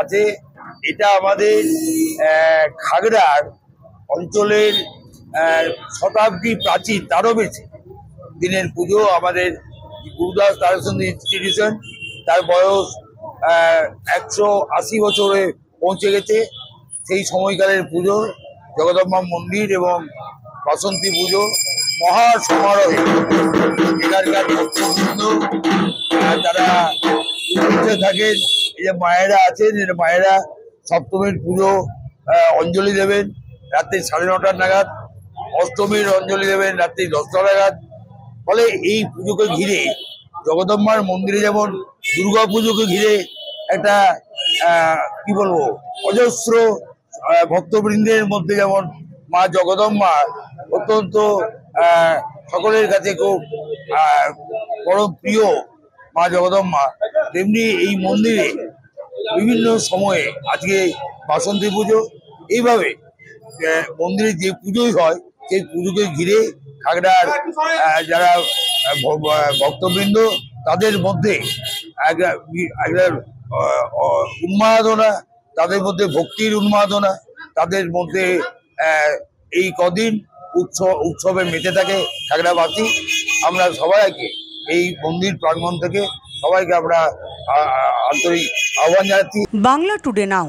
আছে এটা আমাদের খাগড়ার অঞ্চলের শতাব্দী প্রাচীন তারও বেশি দিনের পুজো। আমাদের গুরুদাস তারাচন্দ্র ইনস্টিটিউশন, তার বয়স 180 বছরে পৌঁছে গেছে। সেই সময়কালের পুজো জগদম্বা মন্দির এবং বাসন্তী পুজো মহা সমারোহে এখানকার ভক্তবৃন্দ তারা থাকেন। এই যে মায়েরা আছেন, মায়েরা সপ্তমীর পুজো অঞ্জলি দেবেন রাত্রি 9:30 নাগাদ, অষ্টমীর অঞ্জলি দেবেন রাত্রি 10টা নাগাদ। ফলে এই পুজোকে ঘিরে জগদম্বার মন্দিরে যেমন দুর্গা পুজোকে ঘিরে একটা কি বলবো অজস্র ভক্তবৃন্দের মধ্যে যেমন মা জগদম্বা অত্যন্ত সকলের কাছে খুব পরম প্রিয় মা জগদম্বা, তেমনি এই মন্দিরে বিভিন্ন সময়ে আজকে বাসন্তী পুজো, এইভাবে মন্দিরে যে পুজোই হয় সেই পুজোকে ঘিরে খাগড়ার যারা ভক্তবৃন্দ তাদের মধ্যে একটা উন্মাদনা, তাদের মধ্যে ভক্তির উন্মাদনা, তাদের মধ্যে এই কদিন উৎসবে মেতে থাকে খাগড়াবাসী। আমরা সবাইকে এই মন্দির প্রাঙ্গণ থেকে সবাইকে আমরা আন্তরিক আহ্বান জানাচ্ছি। বাংলা টুডে নাও।